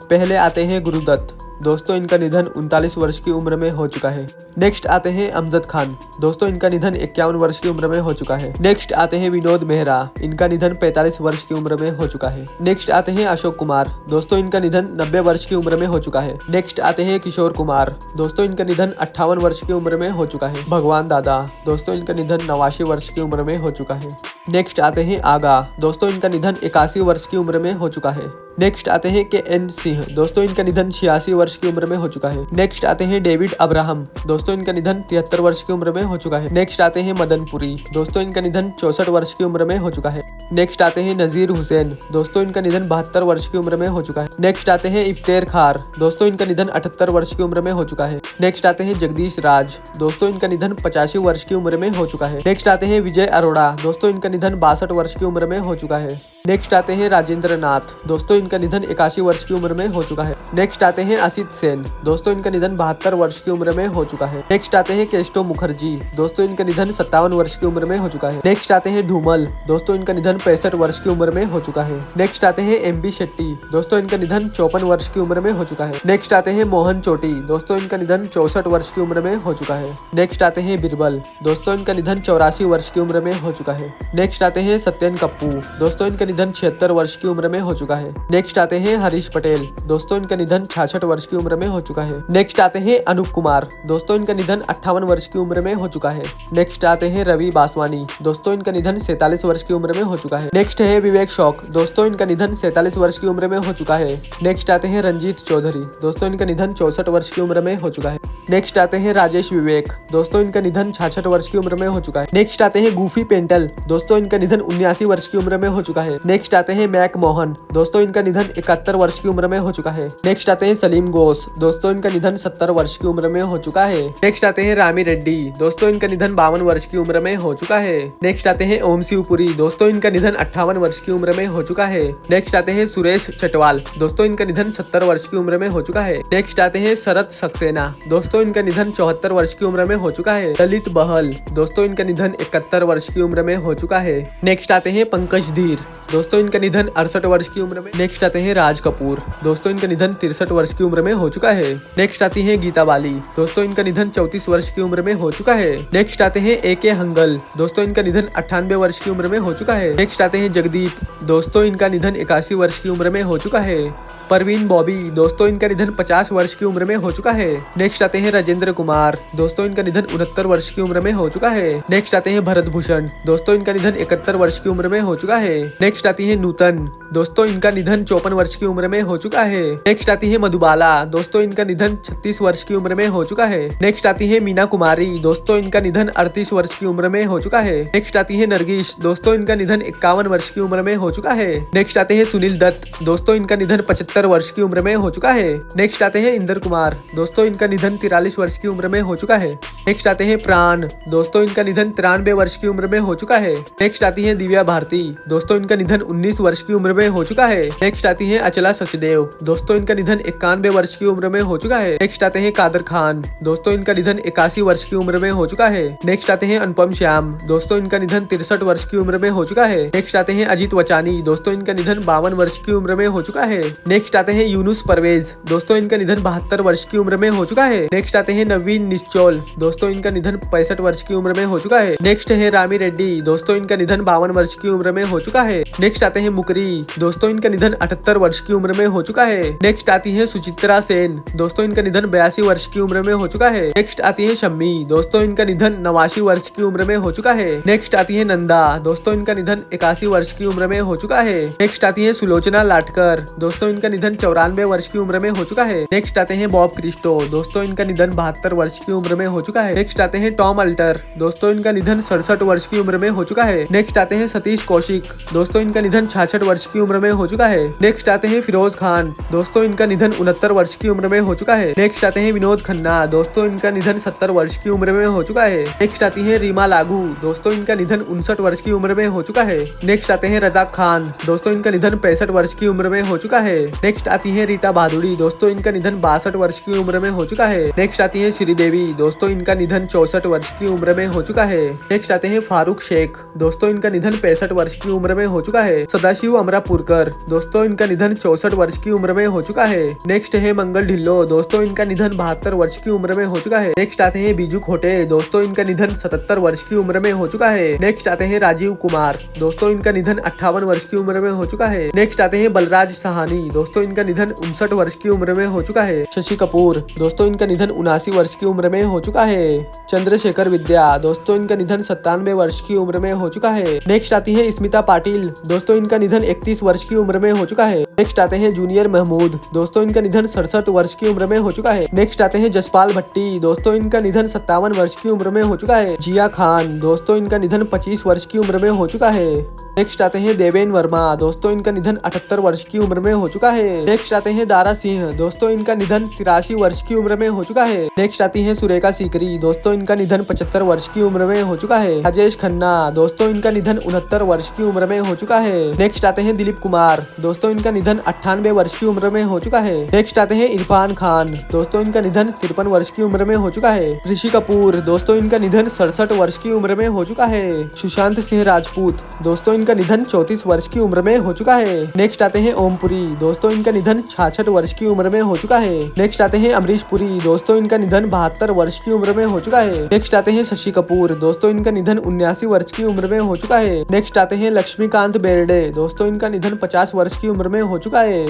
पहले आते हैं गुरुदत्त। दोस्तों इनका निधन 39 वर्ष की उम्र में हो चुका है। नेक्स्ट आते हैं अमजद खान। दोस्तों इनका निधन 51 वर्ष की उम्र में हो चुका है। नेक्स्ट आते हैं विनोद मेहरा। इनका निधन 45 वर्ष की उम्र में हो चुका है। नेक्स्ट आते हैं अशोक कुमार। दोस्तों इनका निधन 90 वर्ष की उम्र में हो चुका है। नेक्स्ट आते हैं किशोर कुमार। दोस्तों इनका निधन 58 वर्ष की उम्र में हो चुका है। भगवान दादा। दोस्तों इनका निधन 89 वर्ष की उम्र में हो चुका है। नेक्स्ट आते हैं आगा। दोस्तों इनका निधन 81 वर्ष की उम्र में हो चुका है। नेक्स्ट आते हैं के.एन. सिंह। दोस्तों इनका निधन 86 वर्ष की उम्र में हो चुका है। नेक्स्ट आते हैं डेविड अब्राहम। दोस्तों इनका निधन 73 वर्ष की उम्र में हो चुका है। नेक्स्ट आते हैं मदनपुरी। दोस्तों इनका निधन 64 वर्ष की उम्र में हो चुका है। नेक्स्ट आते हैं नजीर हुसैन। दोस्तों इनका निधन 72 वर्ष की उम्र में हो चुका है। नेक्स्ट आते हैं इफ्तेर खार। दोस्तों इनका निधन 78 वर्ष की उम्र में हो चुका है। नेक्स्ट आते हैं जगदीश राज। दोस्तों इनका निधन 85 वर्ष की उम्र में हो चुका है। नेक्स्ट आते हैं विजय अरोड़ा। दोस्तों इनका निधन 62 वर्ष की उम्र में हो चुका है। नेक्स्ट आते हैं राजेंद्र नाथ। दोस्तों इनका निधन 81 वर्ष की उम्र में हो चुका है। नेक्स्ट आते हैं असित सेन। दोस्तों इनका निधन 72 वर्ष की उम्र में हो चुका है। नेक्स्ट आते हैं केस्टो मुखर्जी। दोस्तों इनका निधन 57 वर्ष की उम्र में हो चुका है। नेक्स्ट आते हैं धूमल। दोस्तों इनका निधन 65 वर्ष की उम्र में हो चुका है। नेक्स्ट आते हैं एम.बी. शेट्टी। दोस्तों इनका निधन 54 वर्ष की उम्र में हो चुका है। नेक्स्ट आते हैं मोहन चोटी। दोस्तों इनका निधन 64 वर्ष की उम्र में हो चुका है। नेक्स्ट आते हैं बिरबल। दोस्तों इनका निधन 84 वर्ष की उम्र में हो चुका है। नेक्स्ट आते हैं सत्यन कप्पू। दोस्तों इनका निधन 76 वर्ष की उम्र में हो चुका है। नेक्स्ट आते हैं हरीश पटेल। दोस्तों इनका निधन 66 वर्ष की उम्र में हो चुका है। नेक्स्ट आते हैं अनूप कुमार। दोस्तों इनका निधन 58 वर्ष की उम्र में हो चुका है। नेक्स्ट आते हैं रवि बासवानी। दोस्तों इनका निधन 47 वर्ष की उम्र में हो चुका है। नेक्स्ट है विवेक शौक। दोस्तों इनका निधन 47 वर्ष की उम्र में हो चुका है। नेक्स्ट आते हैं रंजीत चौधरी। दोस्तों इनका निधन 64 वर्ष की उम्र में हो चुका है। नेक्स्ट आते हैं राजेश विवेक। दोस्तों इनका निधन 66 वर्ष की उम्र में हो चुका है। नेक्स्ट आते हैं गूफी पेंटल। दोस्तों इनका निधन 79 वर्ष की उम्र में हो चुका है। नेक्स्ट आते हैं मैक मोहन। दोस्तों इनका निधन 71 वर्ष की उम्र में हो चुका है। नेक्स्ट आते हैं सलीम घोष। दोस्तों इनका निधन 70 वर्ष की उम्र में हो चुका है। नेक्स्ट आते हैं रामी रेड्डी। दोस्तों इनका निधन 52 वर्ष की उम्र में हो चुका है। नेक्स्ट आते हैं ओम शिवपुरी। दोस्तों इनका निधन 58 वर्ष की उम्र में हो चुका है। नेक्स्ट आते हैं सुरेश चटवाल। दोस्तों इनका निधन 70 वर्ष की उम्र में हो चुका है। नेक्स्ट आते हैं शरद सक्सेना। दोस्तों इनका निधन 74 वर्ष की उम्र में हो चुका है। ललित बहल। दोस्तों इनका निधन 71 वर्ष की उम्र में हो चुका है। नेक्स्ट आते हैं पंकज धीर। दोस्तों इनका निधन 68 वर्ष की उम्र में। नेक्स्ट आते हैं राज कपूर। दोस्तों इनका निधन 63 वर्ष की उम्र में हो चुका है। नेक्स्ट आती है गीता बाली। दोस्तों इनका निधन 34 वर्ष की उम्र में हो चुका है। नेक्स्ट आते हैं ए.के. हंगल। दोस्तों इनका निधन 98 वर्ष की उम्र में हो चुका है। नेक्स्ट आते हैं जगदीप। दोस्तों इनका निधन 81 वर्ष की उम्र में हो चुका है। परवीन बॉबी। दोस्तों इनका निधन 50 वर्ष की उम्र में हो चुका है। नेक्स्ट आते हैं राजेंद्र कुमार। दोस्तों इनका निधन 69 वर्ष की उम्र में हो चुका है। नेक्स्ट आते हैं भरत भूषण। दोस्तों इनका निधन 71 वर्ष की उम्र में हो चुका है। नेक्स्ट आती है नूतन। दोस्तों इनका निधन 54 वर्ष की उम्र में हो चुका है। नेक्स्ट आती है मधुबाला। दोस्तों इनका निधन 36 वर्ष की उम्र में हो चुका है। नेक्स्ट आती है मीना कुमारी। दोस्तों इनका निधन 38 वर्ष की उम्र में हो चुका है। नेक्स्ट आती है नरगिस। दोस्तों इनका निधन 51 वर्ष की उम्र में हो चुका है। नेक्स्ट आते हैं सुनील दत्त। दोस्तों इनका निधन 75 वर्ष की उम्र में हो चुका है। नेक्स्ट आते हैं इंदर कुमार। दोस्तों इनका निधन 43 वर्ष की उम्र में हो चुका है। नेक्स्ट आते हैं प्राण। दोस्तों इनका निधन 93 वर्ष की उम्र में हो चुका है। नेक्स्ट आती है दिव्या भारती। दोस्तों इनका निधन 19 वर्ष की उम्र में हो चुका है। नेक्स्ट आती है अचला सचदेव। दोस्तों इनका निधन 91 वर्ष की उम्र में हो चुका है। नेक्स्ट आते हैं कादर खान। दोस्तों इनका निधन 81 वर्ष की उम्र में हो चुका है। नेक्स्ट आते हैं अनुपम श्याम। दोस्तों इनका निधन 63 वर्ष की उम्र में हो चुका है। नेक्स्ट आते हैं अजीत वचानी। दोस्तों इनका निधन 52 वर्ष की उम्र में हो चुका है। नेक्स्ट आते हैं यूनुस परवेज। दोस्तों इनका निधन 72 वर्ष की उम्र में हो चुका है। नेक्स्ट आते हैं नवीन निश्चोल। दोस्तों इनका निधन 65 वर्ष की उम्र में हो चुका है। नेक्स्ट है रामी रेड्डी। दोस्तों इनका निधन 52 वर्ष की उम्र में हो चुका है। नेक्स्ट आते हैं मुकरी। दोस्तों इनका निधन 78 वर्ष की उम्र में हो चुका है। नेक्स्ट आती है सुचित्रा सेन। दोस्तों इनका निधन 82 वर्ष की उम्र में हो चुका है। नेक्स्ट आती है शम्मी। दोस्तों इनका निधन 89 वर्ष की उम्र में हो चुका है। नेक्स्ट आती है नंदा। दोस्तों इनका निधन 81 वर्ष की उम्र में हो चुका है। नेक्स्ट आती है सुलोचना लाटकर। दोस्तों इनका निधन 94 वर्ष की उम्र में हो चुका है। नेक्स्ट आते हैं बॉब क्रिस्टो। दोस्तों इनका निधन 72 वर्ष की उम्र में हो चुका है। नेक्स्ट आते हैं टॉम अल्टर। दोस्तों इनका निधन 67 वर्ष की उम्र में हो चुका है। नेक्स्ट आते हैं सतीश कौशिक। दोस्तों इनका निधन 66 वर्ष की उम्र में हो चुका है। नेक्स्ट आते हैं फिरोज खान। दोस्तों इनका निधन 69 वर्ष की उम्र में हो चुका है। नेक्स्ट आते हैं विनोद खन्ना। दोस्तों इनका निधन 70 वर्ष की उम्र में हो चुका है। नेक्स्ट आती है रीमा लागू। दोस्तों इनका निधन 59 वर्ष की उम्र में हो चुका है। नेक्स्ट आते हैं रजाक खान। दोस्तों इनका निधन 65 वर्ष की उम्र में हो चुका है। नेक्स्ट आती है रीता भादुड़ी, दोस्तों इनका निधन 62 वर्ष की उम्र में हो चुका है। नेक्स्ट आती है श्रीदेवी, दोस्तों इनका निधन 64 वर्ष की उम्र में हो चुका है। नेक्स्ट आते हैं फारूक शेख, दोस्तों इनका निधन 65 वर्ष की उम्र में हो चुका है। सदाशिव अमरापुरकर, दोस्तों इनका निधन 64 वर्ष की उम्र में हो चुका है। नेक्स्ट है मंगल ढिल्लो, दोस्तों इनका निधन 72 वर्ष की उम्र में हो चुका है। नेक्स्ट आते हैं बीजू खोटे, दोस्तों इनका निधन 77 वर्ष की उम्र में हो चुका है। नेक्स्ट आते हैं राजीव कुमार, दोस्तों इनका निधन 58 वर्ष की उम्र में हो चुका है। नेक्स्ट आते हैं बलराज सहानी, दोस्तों इनका निधन 59 वर्ष की उम्र में हो चुका है। शशि कपूर, दोस्तों इनका निधन 79 वर्ष की उम्र में हो चुका है। चंद्रशेखर विद्या, दोस्तों इनका निधन 97 वर्ष की उम्र में हो चुका है। नेक्स्ट आती है स्मिता पाटिल, दोस्तों इनका निधन 31 वर्ष की उम्र में हो चुका है। नेक्स्ट आते हैं जूनियर महमूद, दोस्तों इनका निधन 67 वर्ष की उम्र में हो चुका है। नेक्स्ट आते हैं जसपाल भट्टी, दोस्तों इनका निधन 57 वर्ष की उम्र में हो चुका है। जिया खान, दोस्तों इनका निधन 25 वर्ष की उम्र में हो चुका है। नेक्स्ट आते हैं देवेन वर्मा, दोस्तों इनका निधन 78 वर्ष की उम्र में हो चुका है। नेक्स्ट आते हैं दारा सिंह, दोस्तों इनका निधन 83 वर्ष की उम्र में हो चुका है। नेक्स्ट आती है सुरेखा सीकरी, दोस्तों इनका निधन 75 वर्ष की उम्र में हो चुका है। राजेश खन्ना, दोस्तों इनका निधन 69 वर्ष की उम्र में हो चुका है। नेक्स्ट आते हैं दिलीप कुमार, दोस्तों इनका निधन 98 वर्ष की उम्र में हो चुका है। नेक्स्ट आते हैं इरफान खान, दोस्तों इनका निधन 53 वर्ष की उम्र में हो चुका है। ऋषि कपूर, दोस्तों इनका निधन 67 वर्ष की उम्र में हो चुका है। सुशांत सिंह राजपूत, दोस्तों इनका निधन 34 वर्ष की उम्र में हो चुका है। नेक्स्ट आते हैं ओमपुरी, दोस्तों इनका निधन 66 वर्ष की उम्र में हो चुका है। नेक्स्ट आते हैं अमरीश पुरी, दोस्तों इनका निधन 72 वर्ष की उम्र में हो चुका है। नेक्स्ट आते हैं शशि कपूर, दोस्तों इनका निधन 79 वर्ष की उम्र में हो चुका है। नेक्स्ट आते हैं लक्ष्मीकांत बेर्डे, दोस्तों इनका निधन 50 वर्ष की उम्र में हो चुका है।